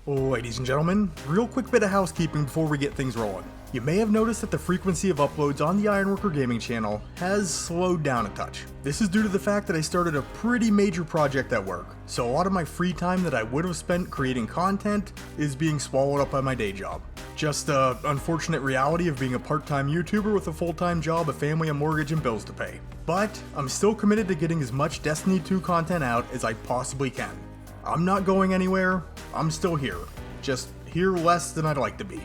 Ladies and gentlemen, real quick bit of housekeeping before we get things rolling. You may have noticed that the frequency of uploads on the Ironworker Gaming channel has slowed down a touch. This is due to the fact that I started a pretty major project at work, so a lot of my free time that I would have spent creating content is being swallowed up by my day job. Just the unfortunate reality of being a part-time YouTuber with a full-time job, a family, a mortgage, and bills to pay. But I'm still committed to getting as much Destiny 2 content out as I possibly can. I'm not going anywhere, I'm still here. Just here less than I'd like to be.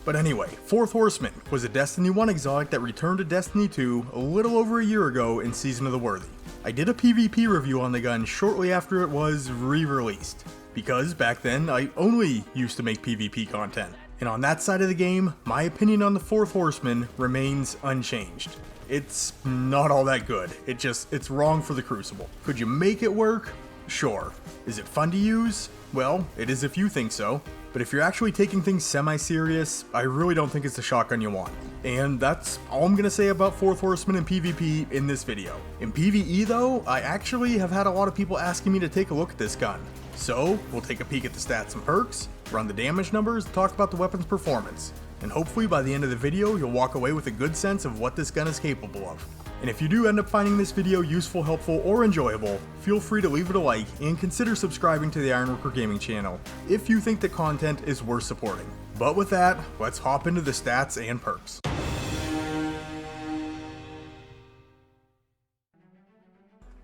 But anyway, Fourth Horseman was a Destiny 1 exotic that returned to Destiny 2 a little over a year ago in Season of the Worthy. I did a PvP review on the gun shortly after it was re-released, because back then I only used to make PvP content. And on that side of the game, my opinion on the Fourth Horseman remains unchanged. It's not all that good, it's wrong for the Crucible. Could you make it work? Sure. Is it fun to use? Well, it is if you think so. But if you're actually taking things semi-serious, I really don't think it's the shotgun you want. And that's all I'm gonna say about Fourth Horseman and PvP in this video. In PvE though, I actually have had a lot of people asking me to take a look at this gun. So, we'll take a peek at the stats and perks, run the damage numbers, talk about the weapon's performance. And hopefully by the end of the video, you'll walk away with a good sense of what this gun is capable of. And if you do end up finding this video useful, helpful, or enjoyable, feel free to leave it a like and consider subscribing to the Ironworker Gaming channel if you think the content is worth supporting. But with that, let's hop into the stats and perks.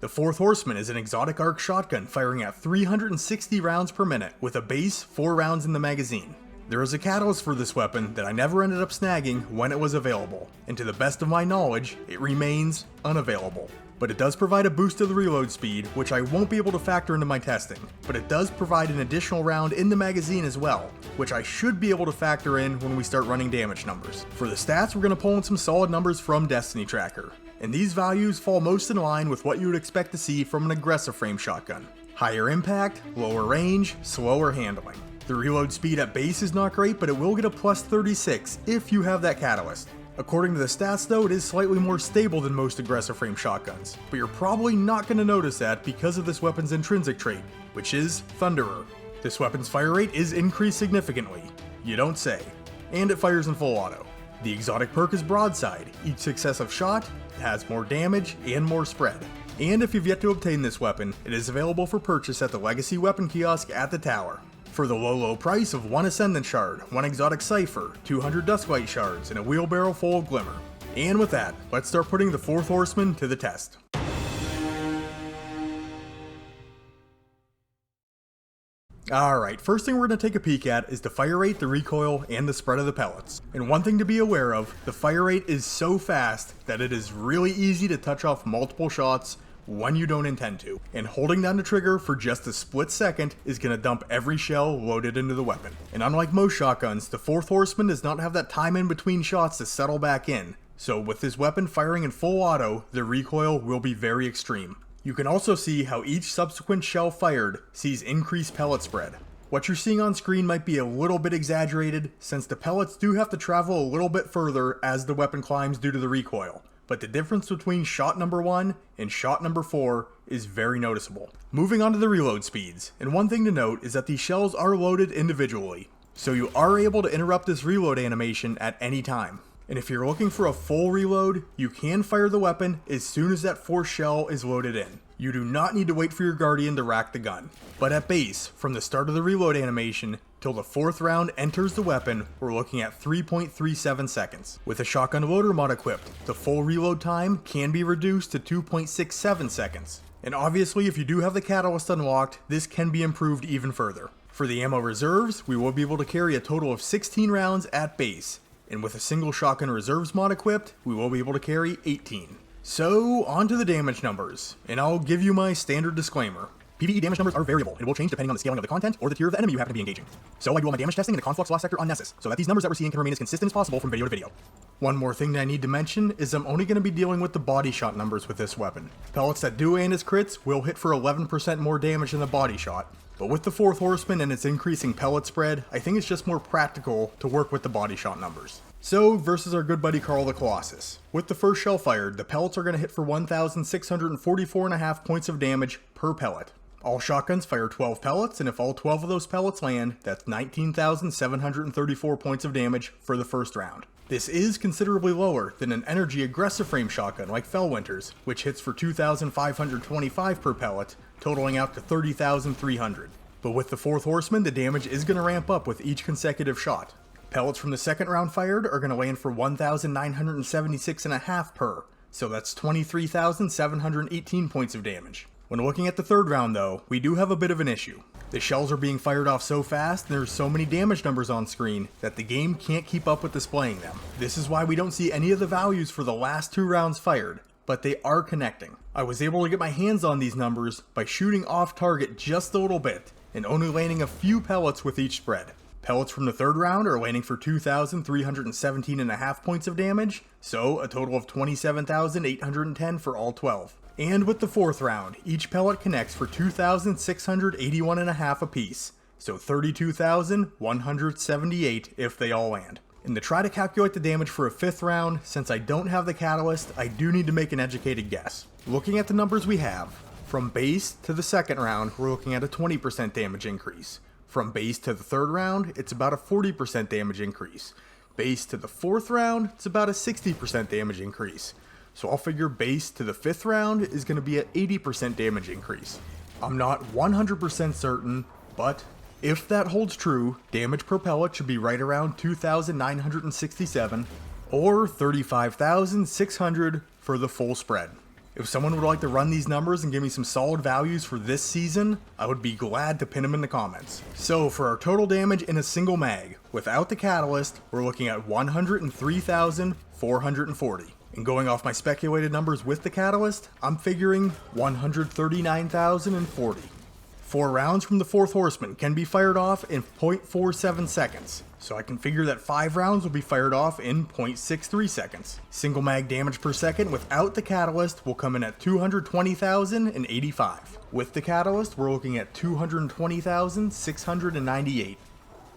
The Fourth Horseman is an exotic arc shotgun firing at 360 rounds per minute with a base 4 rounds in the magazine. There is a catalyst for this weapon that I never ended up snagging when it was available, and to the best of my knowledge, it remains unavailable. But it does provide a boost to the reload speed, which I won't be able to factor into my testing, but it does provide an additional round in the magazine as well, which I should be able to factor in when we start running damage numbers. For the stats, we're going to pull in some solid numbers from Destiny Tracker, and these values fall most in line with what you would expect to see from an aggressive frame shotgun. Higher impact, lower range, slower handling. The reload speed at base is not great, but it will get a plus 36 if you have that catalyst. According to the stats though, it is slightly more stable than most aggressive frame shotguns, but you're probably not going to notice that because of this weapon's intrinsic trait, which is Thunderer. This weapon's fire rate is increased significantly, you don't say, and it fires in full auto. The exotic perk is Broadside. Each successive shot has more damage and more spread. And if you've yet to obtain this weapon, it is available for purchase at the Legacy Weapon Kiosk at the Tower. For the low price of 1 Ascendant Shard, 1 Exotic Cipher, 200 Dusklight Shards, and a wheelbarrow full of Glimmer. And with that, let's start putting the Fourth Horseman to the test. Alright, first thing we're going to take a peek at is the fire rate, the recoil, and the spread of the pellets. And one thing to be aware of, the fire rate is so fast that it is really easy to touch off multiple shots when you don't intend to, and holding down the trigger for just a split second is going to dump every shell loaded into the weapon. And unlike most shotguns, the Fourth Horseman does not have that time in between shots to settle back in, so with this weapon firing in full auto, the recoil will be very extreme. You can also see how each subsequent shell fired sees increased pellet spread. What you're seeing on screen might be a little bit exaggerated, since the pellets do have to travel a little bit further as the weapon climbs due to the recoil. But the difference between shot number 1 and shot number 4 is very noticeable. Moving on to the reload speeds, and one thing to note is that these shells are loaded individually, so you are able to interrupt this reload animation at any time. And if you're looking for a full reload, you can fire the weapon as soon as that 4th shell is loaded in. You do not need to wait for your Guardian to rack the gun. But at base, from the start of the reload animation till the 4th round enters the weapon, we're looking at 3.37 seconds. With a shotgun loader mod equipped, the full reload time can be reduced to 2.67 seconds. And obviously, if you do have the catalyst unlocked, this can be improved even further. For the ammo reserves, we will be able to carry a total of 16 rounds at base, and with a single shotgun reserves mod equipped, we will be able to carry 18. So, on to the damage numbers, and I'll give you my standard disclaimer. PvE damage numbers are variable and will change depending on the scaling of the content or the tier of the enemy you happen to be engaging. So I do all my damage testing in the Conflux Lost Sector on Nessus, so that these numbers that we're seeing can remain as consistent as possible from video to video. One more thing that I need to mention is I'm only going to be dealing with the body shot numbers with this weapon. Pellets that do land as crits will hit for 11% more damage than the body shot, but with the Fourth Horseman and its increasing pellet spread, I think it's just more practical to work with the body shot numbers. So, versus our good buddy Carl the Colossus. With the first shell fired, the pellets are going to hit for 1,644.5 points of damage per pellet. All shotguns fire 12 pellets, and if all 12 of those pellets land, that's 19,734 points of damage for the first round. This is considerably lower than an energy aggressive frame shotgun like Fellwinter's, which hits for 2,525 per pellet, totaling out to 30,300. But with the Fourth Horseman, the damage is going to ramp up with each consecutive shot. Pellets from the second round fired are going to land for 1,976.5 per, so that's 23,718 points of damage. When looking at the third round though, we do have a bit of an issue. The shells are being fired off so fast and there's so many damage numbers on screen that the game can't keep up with displaying them. This is why we don't see any of the values for the last 2 rounds fired, but they are connecting. I was able to get my hands on these numbers by shooting off target just a little bit and only landing a few pellets with each spread. Pellets from the third round are landing for 2,317.5 points of damage, so a total of 27,810 for all 12. And with the fourth round, each pellet connects for 2,681.5 apiece, so 32,178 if they all land. And to try to calculate the damage for a fifth round, since I don't have the catalyst, I do need to make an educated guess. Looking at the numbers we have, from base to the second round, we're looking at a 20% damage increase. From base to the third round, it's about a 40% damage increase. Base to the fourth round, it's about a 60% damage increase. So I'll figure base to the fifth round is going to be an 80% damage increase. I'm not 100% certain, but if that holds true, damage per pellet should be right around 2,967 or 35,600 for the full spread. If someone would like to run these numbers and give me some solid values for this season, I would be glad to pin them in the comments. So for our total damage in a single mag, without the catalyst, we're looking at 103,440. And going off my speculated numbers with the catalyst, I'm figuring 139,040. 4 rounds from the Fourth Horseman can be fired off in 0.47 seconds, so I can figure that 5 rounds will be fired off in 0.63 seconds. Single mag damage per second without the catalyst will come in at 220,085. With the catalyst, we're looking at 220,698,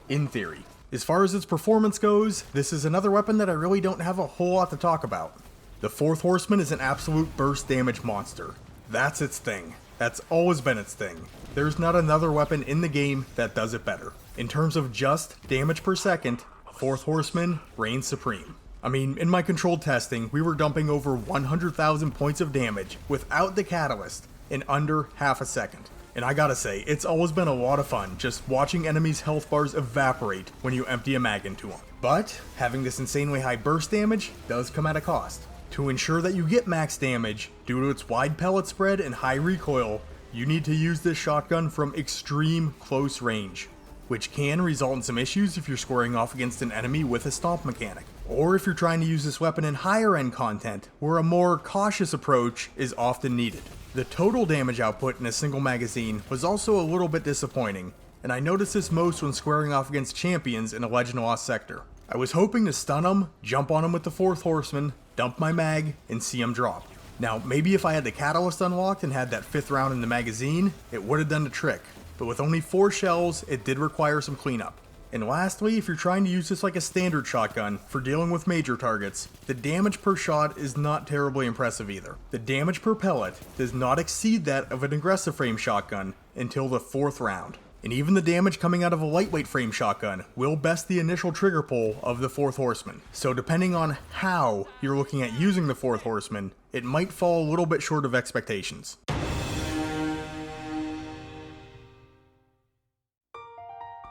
in theory. As far as its performance goes, this is another weapon that I really don't have a whole lot to talk about. The Fourth Horseman is an absolute burst damage monster. That's its thing. That's always been its thing. There's not another weapon in the game that does it better. In terms of just damage per second, Fourth Horseman reigns supreme. I mean, in my controlled testing, we were dumping over 100,000 points of damage without the catalyst in under half a second. And I gotta say, it's always been a lot of fun just watching enemies' health bars evaporate when you empty a mag into them. But having this insanely high burst damage does come at a cost. To ensure that you get max damage, due to its wide pellet spread and high recoil, you need to use this shotgun from extreme close range, which can result in some issues if you're squaring off against an enemy with a stomp mechanic, or if you're trying to use this weapon in higher end content where a more cautious approach is often needed. The total damage output in a single magazine was also a little bit disappointing, and I noticed this most when squaring off against champions in a Legend Lost sector. I was hoping to stun them, jump on them with the Fourth Horseman, dump my mag, and see them drop. Now, maybe if I had the catalyst unlocked and had that 5th round in the magazine, it would have done the trick. But with only 4 shells, it did require some cleanup. And lastly, if you're trying to use this like a standard shotgun for dealing with major targets, the damage per shot is not terribly impressive either. The damage per pellet does not exceed that of an aggressive frame shotgun until the 4th round. And even the damage coming out of a lightweight frame shotgun will best the initial trigger pull of the Fourth Horseman. So depending on how you're looking at using the Fourth Horseman, it might fall a little bit short of expectations.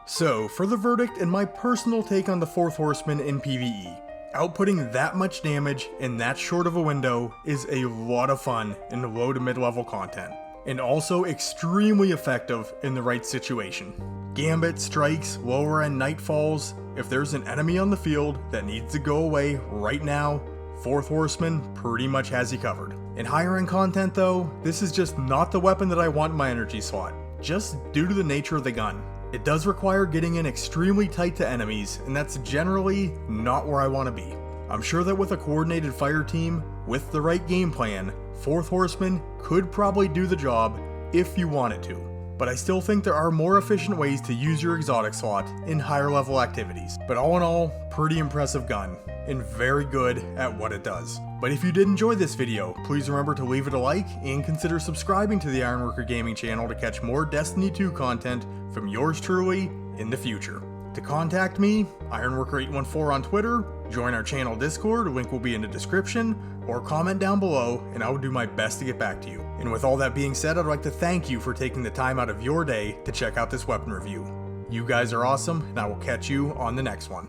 So, for the verdict and my personal take on the Fourth Horseman in PvE, outputting that much damage in that short of a window is a lot of fun in the low to mid-level content, and also extremely effective in the right situation. Gambit, strikes, lower end nightfalls, if there's an enemy on the field that needs to go away right now, Fourth Horseman pretty much has you covered. In higher end content though, this is just not the weapon that I want in my energy slot, just due to the nature of the gun. It does require getting in extremely tight to enemies, and that's generally not where I want to be. I'm sure that with a coordinated fire team, with the right game plan, Fourth Horseman could probably do the job if you wanted to. but I still think there are more efficient ways to use your exotic slot in higher level activities. But all in all, pretty impressive gun, and very good at what it does. But if you did enjoy this video, please remember to leave it a like and consider subscribing to the Ironworker Gaming channel to catch more Destiny 2 content from yours truly in the future. To contact me, Ironworker814 on Twitter, join our channel Discord, link will be in the description, or comment down below and I will do my best to get back to you. And with all that being said, I'd like to thank you for taking the time out of your day to check out this weapon review. You guys are awesome, and I will catch you on the next one.